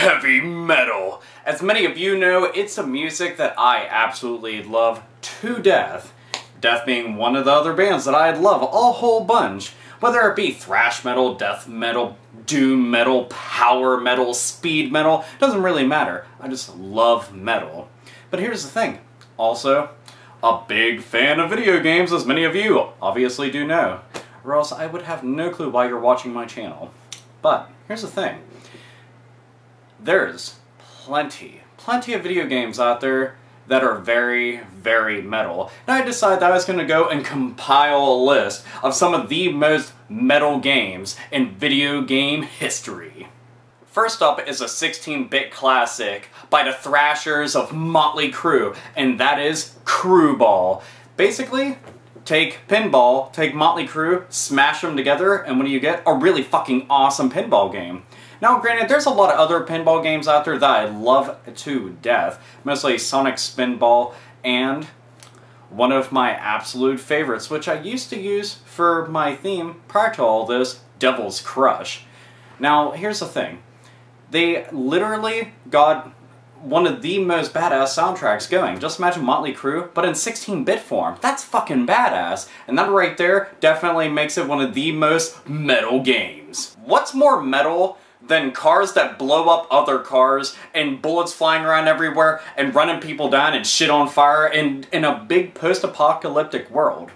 heavy metal. As many of you know, it's a music that I absolutely love to death. Death being one of the other bands that I love a whole bunch. Whether it be thrash metal, death metal, doom metal, power metal, speed metal, doesn't really matter. I just love metal. But here's the thing. Also, a big fan of video games, as many of you obviously do know. Or else I would have no clue why you're watching my channel. But here's the thing. There's plenty of video games out there that are very, very metal. And I decided that I was going to go and compile a list of some of the most metal games in video game history. First up is a 16-bit classic by the thrashers of Motley Crue, and that is Cru Ball. Basically, take pinball, take Motley Crue, smash them together, and what do you get? A really fucking awesome pinball game. Now, granted, there's a lot of other pinball games out there that I love to death, mostly Sonic Spinball, and one of my absolute favorites, which I used to use for my theme prior to all this, Devil's Crush. Now, here's the thing. They literally got one of the most badass soundtracks going. Just imagine Motley Crue, but in 16-bit form. That's fucking badass. And that right there definitely makes it one of the most metal games. What's more metal than cars that blow up other cars and bullets flying around everywhere and running people down and shit on fire in a big post-apocalyptic world?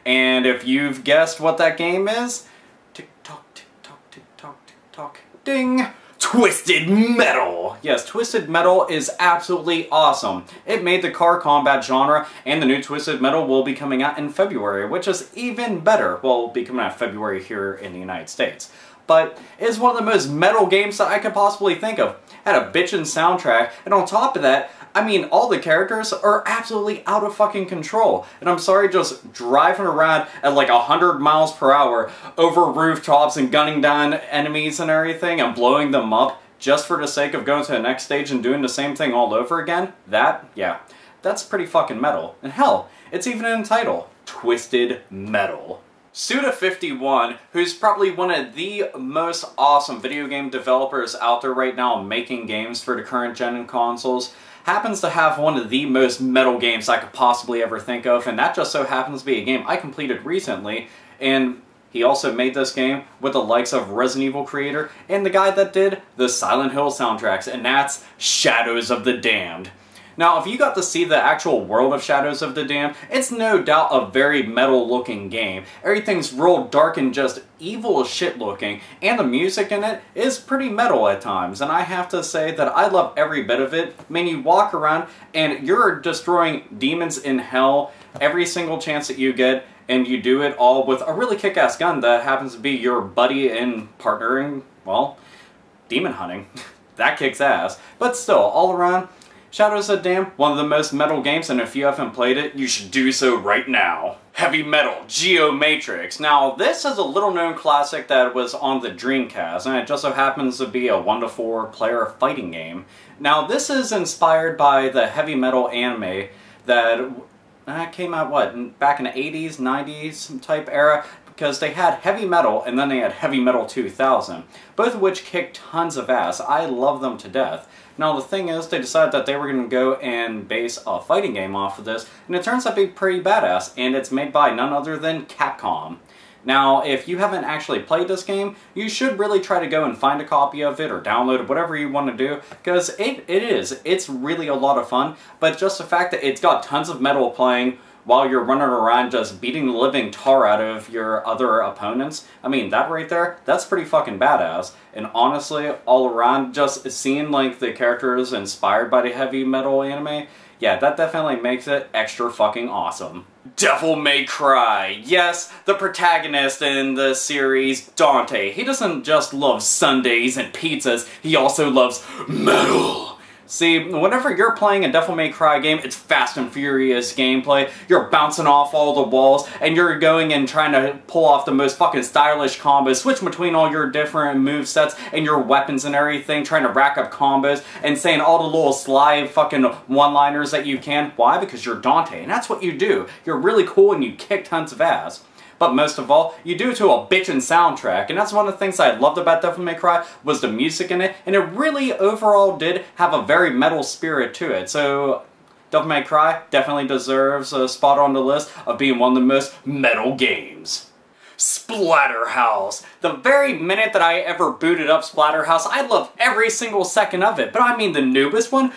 And if you've guessed what that game is, tick-tock, tick-tock, tick-tock, tick-tock, ding! Twisted Metal! Yes, Twisted Metal is absolutely awesome. It made the car combat genre, and the new Twisted Metal will be coming out in February, which is even better. Well, it'll be coming out in February here in the United States. But it's one of the most metal games that I could possibly think of. Had a bitchin' soundtrack, and on top of that, I mean, all the characters are absolutely out of fucking control. And I'm sorry, just driving around at like 100 miles per hour over rooftops and gunning down enemies and everything and blowing them up just for the sake of going to the next stage and doing the same thing all over again, yeah, that's pretty fucking metal. And hell, it's even in the title, Twisted Metal. Suda51, who's probably one of the most awesome video game developers out there right now making games for the current gen consoles, happens to have one of the most metal games I could possibly ever think of, and that just so happens to be a game I completed recently, and he also made this game with the likes of Resident Evil creator and the guy that did the Silent Hill soundtracks, and that's Shadows of the Damned. Now, if you got to see the actual world of Shadows of the Damned, it's no doubt a very metal-looking game. Everything's real dark and just evil as shit looking, and the music in it is pretty metal at times, and I have to say that I love every bit of it. I mean, you walk around and you're destroying demons in hell every single chance that you get, and you do it all with a really kick-ass gun that happens to be your buddy in partnering, well, demon hunting. That kicks ass. But still, all around, Shadows of the Damned, one of the most metal games, and if you haven't played it, you should do so right now. Heavy Metal Geomatrix. Now, this is a little-known classic that was on the Dreamcast, and it just so happens to be a 1-to-4 player fighting game. Now, this is inspired by the heavy metal anime that came out, what, back in the 80s, 90s type era? Because they had Heavy Metal, and then they had Heavy Metal 2000, both of which kicked tons of ass. I love them to death. Now the thing is, they decided that they were going to go and base a fighting game off of this, and it turns out to be pretty badass, and it's made by none other than Capcom. Now, if you haven't actually played this game, you should really try to go and find a copy of it or download it, whatever you want to do, because it's really a lot of fun, but just the fact that it's got tons of metal playing while you're running around just beating the living tar out of your other opponents, I mean, that right there, that's pretty fucking badass. And honestly, all around, just seeing like the characters inspired by the heavy metal anime, yeah, that definitely makes it extra fucking awesome. Devil May Cry. Yes, the protagonist in the series, Dante. He doesn't just love sundaes and pizzas, he also loves metal. See, whenever you're playing a Devil May Cry game, it's fast and furious gameplay. You're bouncing off all the walls, and you're going and trying to pull off the most fucking stylish combos, switch between all your different movesets and your weapons and everything, trying to rack up combos, and saying all the little sly fucking one-liners that you can. Why? Because you're Dante, and that's what you do. You're really cool and you kick tons of ass. But most of all, you do it to a bitchin' soundtrack, and that's one of the things I loved about Devil May Cry, was the music in it, and it really overall did have a very metal spirit to it. So Devil May Cry definitely deserves a spot on the list of being one of the most metal games. Splatterhouse. The very minute that I ever booted up Splatterhouse, I loved every single second of it. But I mean the newest one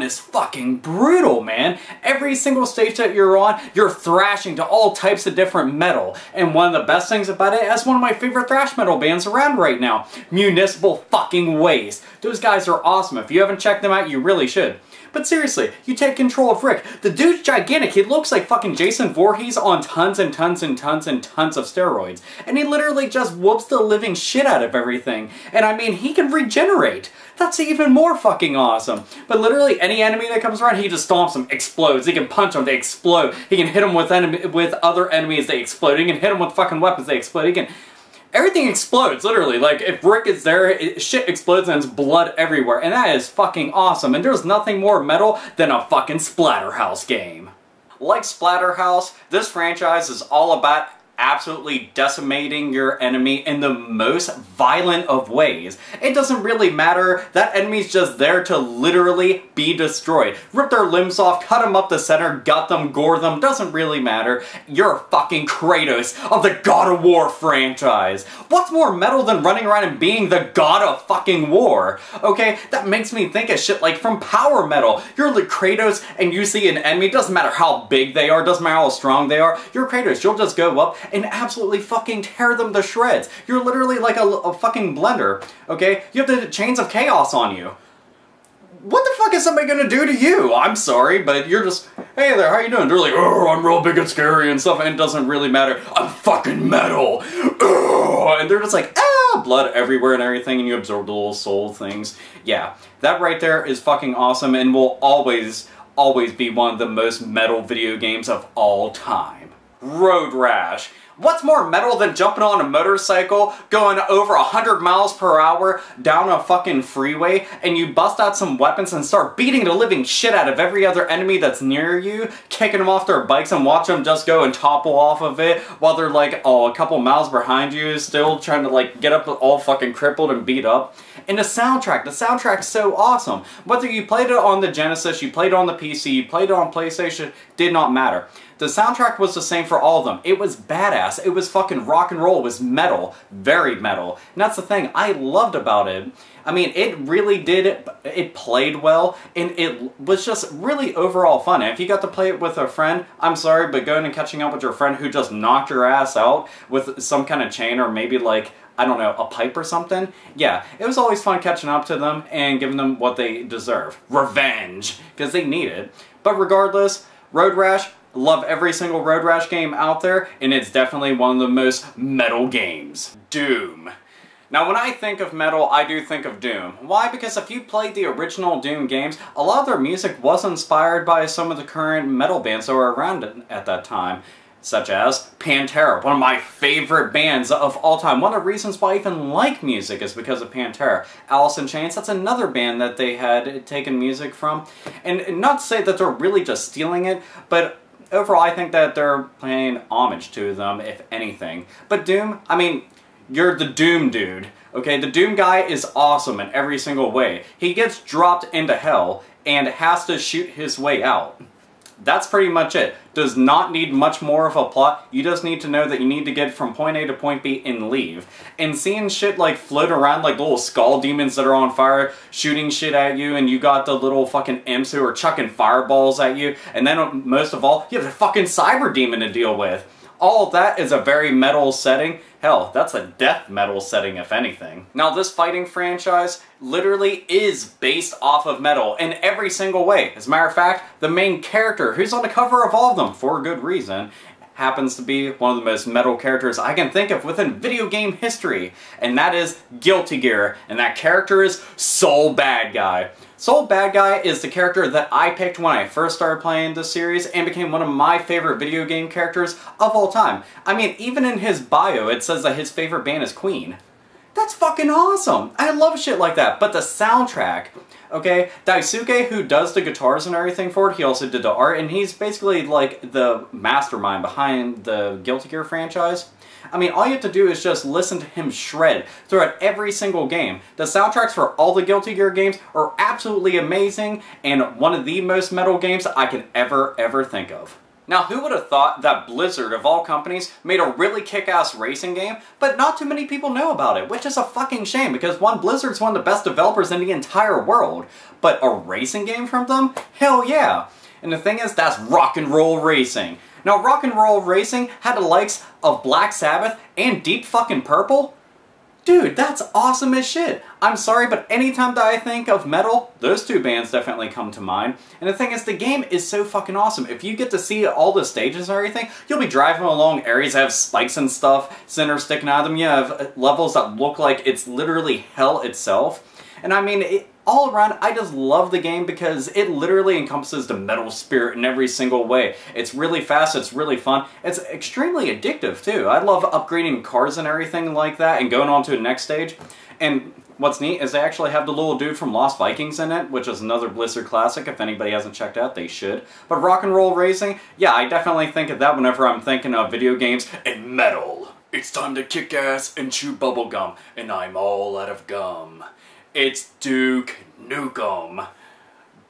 is fucking brutal, man. Every single stage that you're on, you're thrashing to all types of different metal. And one of the best things about it, as one of my favorite thrash metal bands around right now, Municipal fucking Waste. Those guys are awesome. If you haven't checked them out, you really should. But seriously, you take control of Rick. The dude's gigantic. He looks like fucking Jason Voorhees on tons and tons and tons and tons of steroids. And he literally just whoops the living shit out of everything. And I mean, he can regenerate. That's even more fucking awesome. But literally, any enemy that comes around, he just stomps them, explodes. He can punch them, they explode. He can hit them with other enemies, they explode. He can hit them with fucking weapons, they explode. He can... Everything explodes, literally. Like, if Rick is there, shit explodes and there's blood everywhere. And that is fucking awesome. And there's nothing more metal than a fucking Splatterhouse game. Like Splatterhouse, this franchise is all about absolutely decimating your enemy in the most violent of ways. It doesn't really matter. That enemy's just there to literally be destroyed. Rip their limbs off, cut them up the center, gut them, gore them, doesn't really matter. You're fucking Kratos of the God of War franchise. What's more metal than running around and being the God of fucking war? Okay, that makes me think of shit like from Power Metal. You're the Kratos and you see an enemy, doesn't matter how big they are, doesn't matter how strong they are, you're Kratos, you'll just go up and absolutely fucking tear them to shreds. You're literally like a fucking blender, okay? You have the chains of chaos on you. What the fuck is somebody gonna do to you? I'm sorry, but you're just, hey there, how you doing? They're like, oh, I'm real big and scary and stuff, and it doesn't really matter. I'm fucking metal. Oh, and they're just like, ah, blood everywhere and everything, and you absorb the little soul things. Yeah, that right there is fucking awesome, and will always be one of the most metal video games of all time. Road Rash. What's more metal than jumping on a motorcycle, going over 100 miles per hour down a fucking freeway, and you bust out some weapons and start beating the living shit out of every other enemy that's near you, kicking them off their bikes and watch them just go and topple off of it while they're like, oh, a couple miles behind you, still trying to like get up all fucking crippled and beat up. And the soundtrack's so awesome. Whether you played it on the Genesis, you played it on the PC, you played it on PlayStation, did not matter. The soundtrack was the same for all of them. It was badass. It was fucking rock and roll. It was metal. Very metal. And that's the thing I loved about it. I mean, it really did, it played well, and it was just really overall fun. And if you got to play it with a friend, I'm sorry, but going and catching up with your friend who just knocked your ass out with some kind of chain or maybe like, I don't know, a pipe or something? Yeah, it was always fun catching up to them and giving them what they deserve. Revenge! Because they need it. But regardless, Road Rash, love every single Road Rash game out there, and it's definitely one of the most metal games. Doom. Now when I think of metal, I do think of Doom. Why? Because if you played the original Doom games, a lot of their music was inspired by some of the current metal bands that were around at that time. Such as Pantera, one of my favorite bands of all time. One of the reasons why I even like music is because of Pantera. Alice in Chains, that's another band that they had taken music from. And not to say that they're really just stealing it, but overall I think that they're paying homage to them, if anything. But Doom, I mean, you're the Doom dude. Okay, the Doom guy is awesome in every single way. He gets dropped into hell and has to shoot his way out. That's pretty much it. Does not need much more of a plot. You just need to know that you need to get from point A to point B and leave. And seeing shit like float around like little skull demons that are on fire, shooting shit at you, and you got the little fucking imps who are chucking fireballs at you, and then most of all, you have the fucking cyber demon to deal with. All of that is a very metal setting. Hell, that's a death metal setting, if anything. Now, this fighting franchise literally is based off of metal in every single way. As a matter of fact, the main character, who's on the cover of all of them, for a good reason, happens to be one of the most metal characters I can think of within video game history. And that is Guilty Gear. And that character is Soul Bad Guy. Soul Bad Guy is the character that I picked when I first started playing this series and became one of my favorite video game characters of all time. I mean, even in his bio, it says that his favorite band is Queen. That's fucking awesome! I love shit like that. But the soundtrack, Okay, Daisuke, who does the guitars and everything for it, he also did the art, and he's basically like the mastermind behind the Guilty Gear franchise. I mean, all you have to do is just listen to him shred throughout every single game. The soundtracks for all the Guilty Gear games are absolutely amazing, and one of the most metal games I can ever think of. Now, who would have thought that Blizzard, of all companies, made a really kick-ass racing game, but not too many people know about it, which is a fucking shame, because one, Blizzard's one of the best developers in the entire world, but a racing game from them? Hell yeah! And the thing is, that's rock and roll racing. Now, rock and roll racing had the likes of Black Sabbath and Deep fucking Purple. Dude, that's awesome as shit. I'm sorry, but anytime that I think of metal, those two bands definitely come to mind. And the thing is, the game is so fucking awesome. If you get to see all the stages and everything, you'll be driving along areas that have spikes and stuff, center sticking out of them. You have levels that look like it's literally hell itself. And I mean, all around, I just love the game because it literally encompasses the metal spirit in every single way. It's really fast, it's really fun, it's extremely addictive too. I love upgrading cars and everything like that and going on to the next stage. And what's neat is they actually have the little dude from Lost Vikings in it, which is another Blizzard classic. If anybody hasn't checked out, they should. But rock and roll racing, yeah, I definitely think of that whenever I'm thinking of video games and metal. It's time to kick ass and chew bubblegum, and I'm all out of gum. It's Duke Nukem.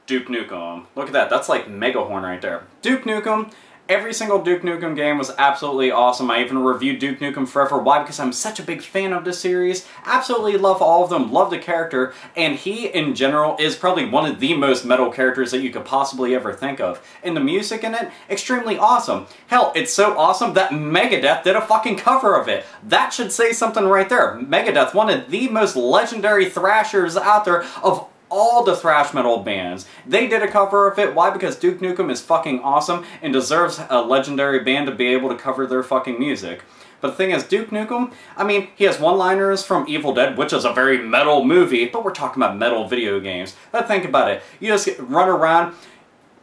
Duke Nukem. Look at that, that's like Megahorn right there. Duke Nukem. Every single Duke Nukem game was absolutely awesome. I even reviewed Duke Nukem Forever. Why? Because I'm such a big fan of the series. Absolutely love all of them, love the character, and he, in general, is probably one of the most metal characters that you could possibly ever think of. And the music in it, extremely awesome. Hell, it's so awesome that Megadeth did a fucking cover of it. That should say something right there. Megadeth, one of the most legendary thrashers out there of all the thrash metal bands. They did a cover of it. Why? Because Duke Nukem is fucking awesome and deserves a legendary band to be able to cover their fucking music. But the thing is, Duke Nukem, I mean, he has one-liners from Evil Dead, which is a very metal movie, but we're talking about metal video games. But think about it. You just run around,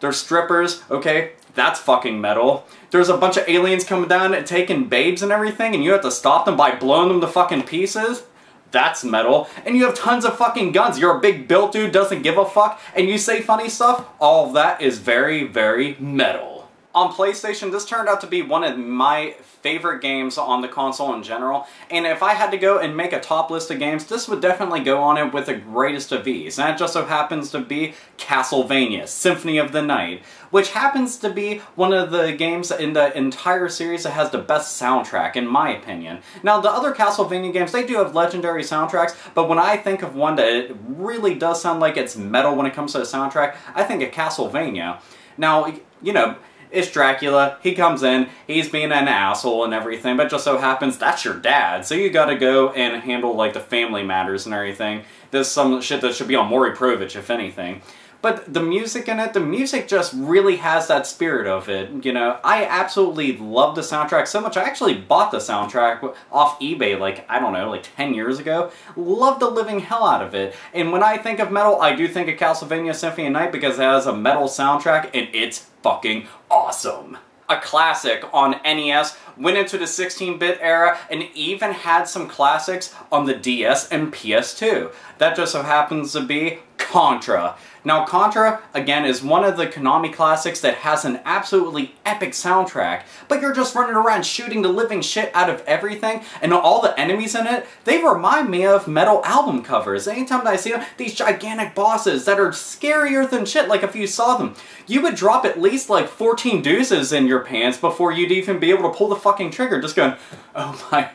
there's strippers, okay? That's fucking metal. There's a bunch of aliens coming down and taking babes and everything, and you have to stop them by blowing them to fucking pieces. That's metal. And you have tons of fucking guns. You're a big built dude, doesn't give a fuck, and you say funny stuff. All of that is very metal. On PlayStation, this turned out to be one of my favorite games on the console in general, and if I had to go and make a top list of games, this would definitely go on it with the greatest of ease. And that just so happens to be Castlevania, Symphony of the Night, which happens to be one of the games in the entire series that has the best soundtrack, in my opinion. Now, the other Castlevania games, they do have legendary soundtracks, but when I think of one that it really does sound like it's metal when it comes to the soundtrack, I think of Castlevania. Now, you know, it's Dracula, he comes in, he's being an asshole and everything, but just so happens that's your dad, so you gotta go and handle like the family matters and everything. There's some shit that should be on Maury Povich, if anything. But the music in it, the music just really has that spirit of it, you know. I absolutely love the soundtrack so much. I actually bought the soundtrack off eBay like, I don't know, like 10 years ago. Love the living hell out of it. And when I think of metal, I do think of Castlevania Symphony of the Night because it has a metal soundtrack and it's fucking awesome. A classic on NES, went into the 16-bit era, and even had some classics on the DS and PS2. That just so happens to be Contra. Now, Contra, again, is one of the Konami classics that has an absolutely epic soundtrack, but you're just running around shooting the living shit out of everything, and all the enemies in it, they remind me of metal album covers. Anytime that I see them, these gigantic bosses that are scarier than shit, like if you saw them, you would drop at least like 14 deuces in your pants before you'd even be able to pull the fucking trigger, just going, oh my,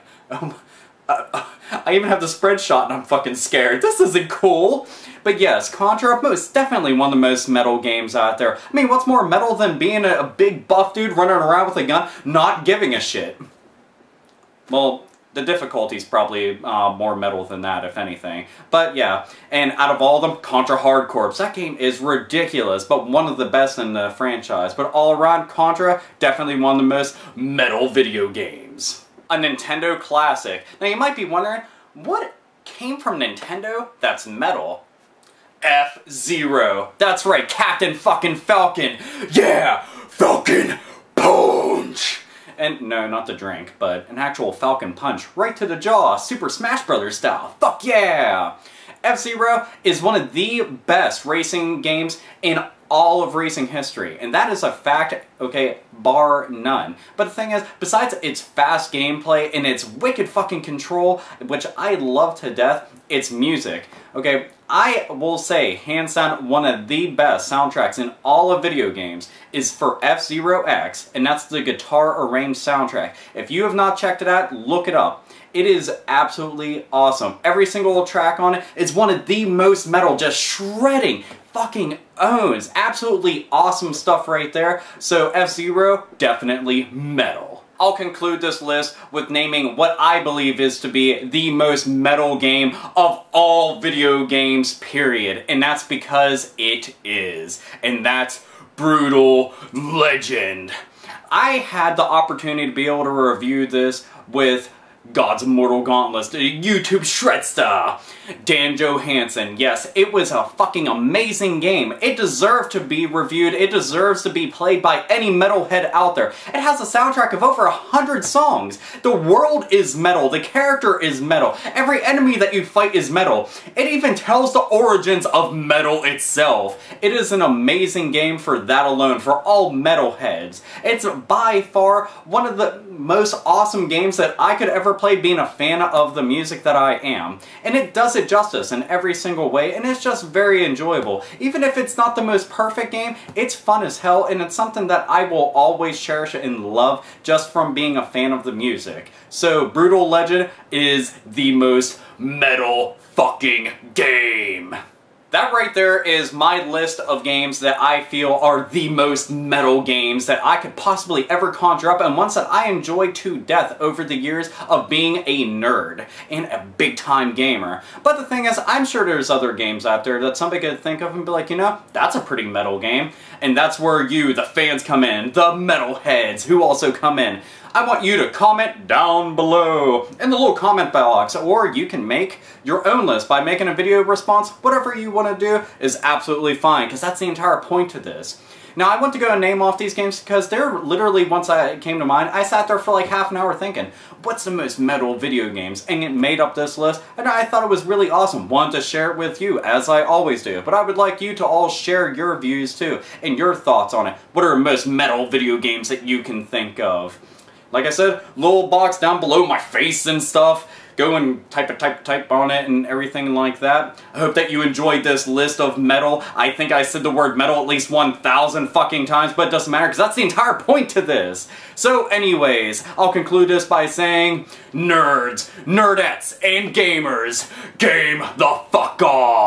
I even have the spread shot and I'm fucking scared. This isn't cool. But yes, Contra, most definitely one of the most metal games out there. I mean, what's more metal than being a big buff dude running around with a gun, not giving a shit? Well, the difficulty's probably more metal than that, if anything. But yeah, and out of all of them, Contra Hard Corps. That game is ridiculous, but one of the best in the franchise. But all around, Contra, definitely one of the most metal video games. A Nintendo classic. Now you might be wondering, what came from Nintendo that's metal? FZero. That's right, Captain fucking Falcon. Yeah, Falcon Punch. And no, not the drink, but an actual Falcon Punch right to the jaw, Super Smash Bros. Style. Fuck yeah! FZero is one of the best racing games in all of racing history, and that is a fact, okay, bar none. But the thing is, besides its fast gameplay and its wicked fucking control, which I love to death, its music, okay, I will say, hands down, one of the best soundtracks in all of video games is for FZero X, and that's the guitar arranged soundtrack. If you have not checked it out, look it up. It is absolutely awesome. Every single track on it is one of the most metal, just shredding, fucking owns. Absolutely awesome stuff right there. So FZero, definitely metal. I'll conclude this list with naming what I believe is to be the most metal game of all video games, period. And that's because it is. And that's Brutal Legend. I had the opportunity to be able to review this with God's Immortal Gauntlets, the YouTube Shredster, Dan Johansson. Yes, it was a fucking amazing game. It deserved to be reviewed. It deserves to be played by any metalhead out there. It has a soundtrack of over 100 songs. The world is metal. The character is metal. Every enemy that you fight is metal. It even tells the origins of metal itself. It is an amazing game for that alone, for all metalheads. It's by far one of the most awesome games that I could ever play, being a fan of the music that I am. And it does it justice in every single way, and it's just very enjoyable. Even if it's not the most perfect game, it's fun as hell, and it's something that I will always cherish and love just from being a fan of the music. So Brutal Legend is the most metal fucking game. That right there is my list of games that I feel are the most metal games that I could possibly ever conjure up, and ones that I enjoyed to death over the years of being a nerd and a big-time gamer. But the thing is, I'm sure there's other games out there that somebody could think of and be like, you know, that's a pretty metal game. And that's where you, the fans, come in, the metalheads, who also come in. I want you to comment down below in the little comment box, or you can make your own list by making a video response. Whatever you want to do is absolutely fine, because that's the entire point to this. Now, I want to go and name off these games because they're literally, once I came to mind, I sat there for like half an hour thinking, what's the most metal video games? And it made up this list, and I thought it was really awesome. Wanted to share it with you, as I always do. But I would like you to all share your views too, and your thoughts on it. What are the most metal video games that you can think of? Like I said, little box down below my face and stuff. Go and type on it and everything like that. I hope that you enjoyed this list of metal. I think I said the word metal at least 1,000 fucking times, but it doesn't matter because that's the entire point to this. So anyways, I'll conclude this by saying, nerds, nerdettes, and gamers, game the fuck on!